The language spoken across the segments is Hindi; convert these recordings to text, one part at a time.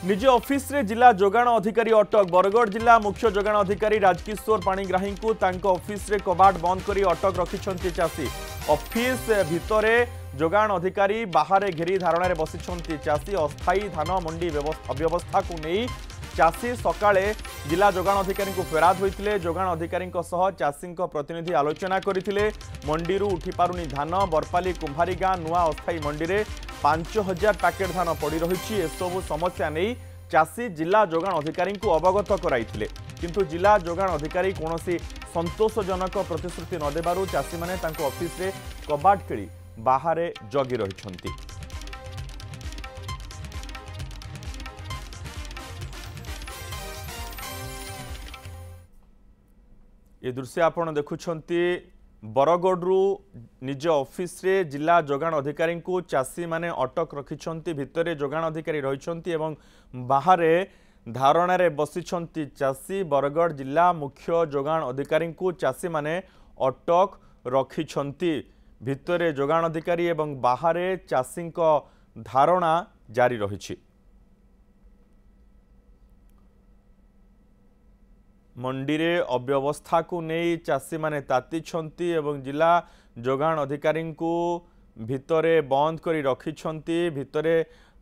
निज ऑफिस रे जिला जोगाण अधिकारी अटक बरगढ़ जिला मुख्य जोगाण अधिकारी राजकिशोर पाणीग्राही को ऑफिस रे कबाट बंद करी अटक रखिछंती चासी। ऑफिस भितरे जोगाण अधिकारी बाहर घेरी धारणा रे बसिछंती चासी। अस्थायी धान मंडी अव्यवस्था को नहीं चासी सकाळे जिला जोगाण अधिकारी को फेराद होइतिले। जोगाण अधिकारी चासी प्रतिनिधि आलोचना करथिले। मंडी उठी पारुनी धान बरपाली कुंभारी गाँ नुआ अस्थायी मंडी रे 5000 पैकेट धान पड़ी रही। एसबू समस्या नहीं चासी जिला जोगाण अधिकारी को अवगत कराइथिले, किंतु जिला जोगाण अधिकारी कौनसी संतोषजनक प्रतिश्रुति न देबारु चासी माने तांको ऑफिस रे कबाट खेली बाहर जगी रहिछंती। ये दृश्य आपण देखुछंती बरगढ़ निज ऑफिस रे जिला जोगाण अधिकारी को चासी माने अटक रखिछंती। भितरे जोगाण अधिकारी रहिछंती एवं बाहर धारणा रे बसिछंती चासी। बरगढ़ जिला मुख्य जोगाण अधिकारी को चासी माने अटक रखिछंती। भितरे जोगाण अधिकारी एवं बाहर चासी धारणा जारी रहिछि। मंडी रे अव्यवस्था को नहीं चासी माने ताती एवं जिला जोगाण अधिकारी को भितरे बंद करी रखिछंती। भितरे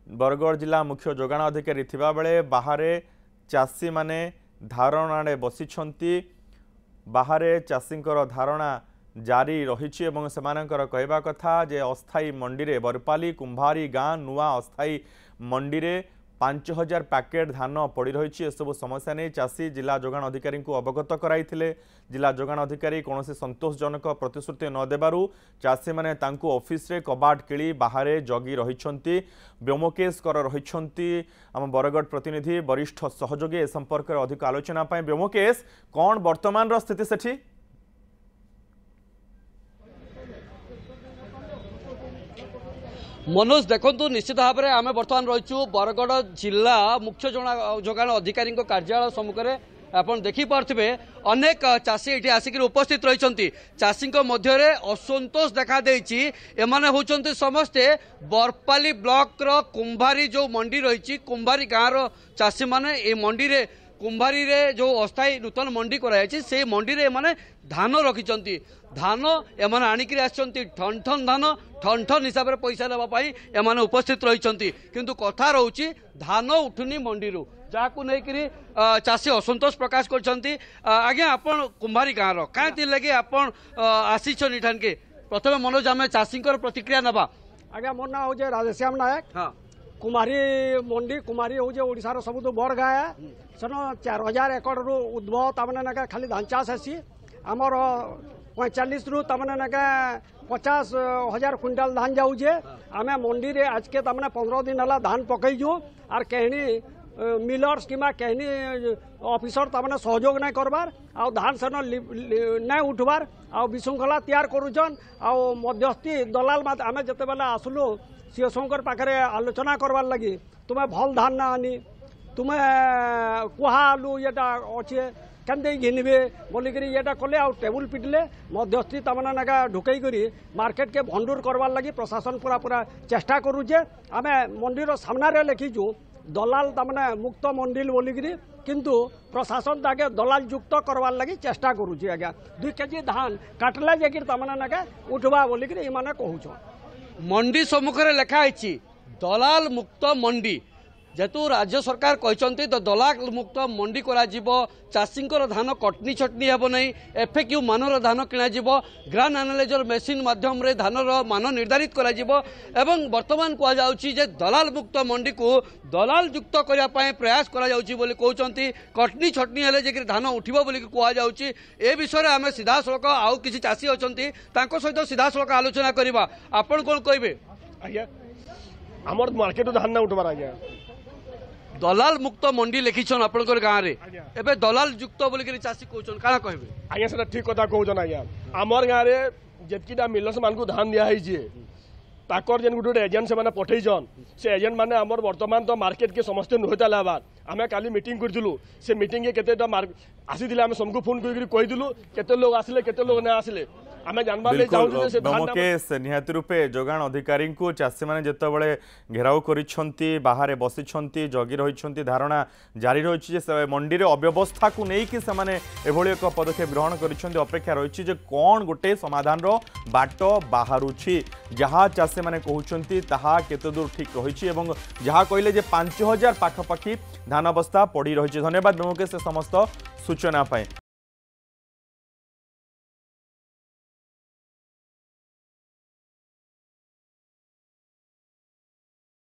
बरगढ़ जिला मुख्य जोगाण अधिकारी थिबा बेले बाहर चासी माने धारणा रे बसिछंती। बाहर चासींकर धारणा जारी रहिछि एवं सेमानकर कहबा कथा जे अस्थायी मंडी रे बरपाली कुंभारी गाँ नुआ अस्थायी मंडी रे 5000 पैकेट धान पड़ी रही। एसबू समस्या नहीं चासी जिला जोगाण अधिकारी को अवगत कराइथिले। जिला जोगाण अधिकारी कौन संतोषजनक प्रतिश्रुति न देबारु चासी माने तांको ऑफिस रे कबाट किली बाहर जगी रहिछंती। व्योमकेश कर रहिछंती आम बरगढ़ प्रतिनिधि वरिष्ठ सहयोगी ए संपर्क में अधिक आलोचना पाए। व्योमकेश कौन वर्तमान स्थिति सेठी? मनोज देखु निश्चित भाव में आम बर्तमान रहीचु बरगढ़ जिला मुख्य जोगाण अधिकारी कार्यालय सम्मुखें। आपन देखि पार्थिबे अनेक चाषी ये आसिक उपस्थित रही। चाषी मध्य असंतोष देखा देछि। एमाने होचंती समस्ते बरपाली ब्लॉक रो कुंभारी जो मंडी रही कुंभारी गाँव चाषी माने ए मंडी रे कुंभारी रे जो अस्थायी नूतन मंडी कराई से मंडी रे माने धान रखिचंती। धान एमाने आनिक आछंती ठन ठन धान ठन ठन हिसाब से पैसा देवाई एमाने उपस्थित रही। किंतु कथा रोची धान उठुनी मंडी रू जहाँ नहीं चाषी असंतोष प्रकाश करछंती। आज्ञा आपण कुंभारी गाँव कहीं लगे आपण आसीछन इठान के प्रथम मनोज आम चाषी प्रतिक्रिया नवा। आज्ञा मोर ना हो राधेश्याम नायक। हाँ कुमारी मंडी कुमारी हूँ ओडार सब बड़ गाँ है सेन 4000 एकड़ रु उद्भव तमें ना खाली धान चाष हेसी। आमर 45 रु तमें ना 50,000 क्विंटाल धान जाऊे। आम मंडी रे आज के तमें 15 दिन है धान पकईजु आर कहनी मिलर्स कि कहनी ऑफिसर तमें सहयोग नहीं करबार आ धान सेन नहीं उठबार आ विशृंखला तैयार करुचन आ मध्यस्थी दलाल आम जिते बेले आसलु सीएसओंकर पाखे आलोचना करवार लगी तुम्हें भल धान ना आनी तुम्हें कुहा आलू येटा अच्छे केंदे घिनबे बोलिक ये कले आ टेबुल पिटले मध्यस्थी तमना नागा ढुकई करी मार्केट के भंडूर करवार लगी प्रशासन पूरा पूरा चेष्टा करुचे। आम मंडीर सामने लिखीचु दलाल तमने मुक्त मंडिल बोलिक किंतु प्रशासन ताके दलाल युक्त करवार लगी चेष्टा करुचे। आज्ञा 2 केजी धान काटले जाकि तमना नागा उठवा बोलिक इमाने कहूछ। मंडी सम्मुखें लिखाई दलाल मुक्त मंडी जेतु राज्य सरकार कहते तो दलाल मुक्त मंडी करा चाषी धान कटनी छटनी हेब नहीं एफएक्यू मानर धान किणा ग्रान एनालाइजर मेसीन माध्यम रे धानर मान निर्धारित करा एवं वर्तमान कहुचे दलाल मुक्त मंडी को दलाल युक्त करने प्रयास कहते कटनी छटनी हेले जे धान उठिबो बोली कहुचे। ए विषय आम सीधा सड़क आउ किसी चाषी अच्छा सहित सीधा सड़क आलोचना करवा। आपण कौन कहे? आज्ञा आमर मार्केट धान ना उठबार आज्ञा दलाल मुक्त मंडी लिखिछन आपनकर गाँव में एबे दलाल युक्त बोलिक चाषी कहछन काना कहबे? आज्ञा सेटा ठीक कथा कहछन। आज्ञा आमर गाँव में जेतकीटा मिलर्स मान को धान दिया है ताकर जेन गुटे एजेंट से पठेछन से एजेंट माने आमर वर्तमान तो मार्केट के समस्त नुहता लाबार आम काली मीटिंग करथिलु से मीटिंग के केतेटा आसीथिले आम सबको फोन करिक कहिदिलु केते लोग आसिले केते लोग ना आसिले आमे जानबा ले चाहू जे से ब्रह्मकेश निहाती रूपे जोगाण अधिकारी को चाषी मैंने जितेबाला घेराव करिसेंती बाहर बसिछंती जगी रहिछंती धारणा जारी रही है मंडी रे अव्यवस्था को लेकिन से एभली एक पदक्षेप ग्रहण करिसेंती अपेक्षा रही है कौन गोटे समाधान रो बाट बाहरुछि जहाँ चाषी मैंने कहउछंती ताहा केते दूर ठीक रही एवं जहाँ कहले जे 5000 पाखपाखी धान बस्ता पड़ी रही। धन्यवाद ब्रह्मकेश समस्त सूचना पाए।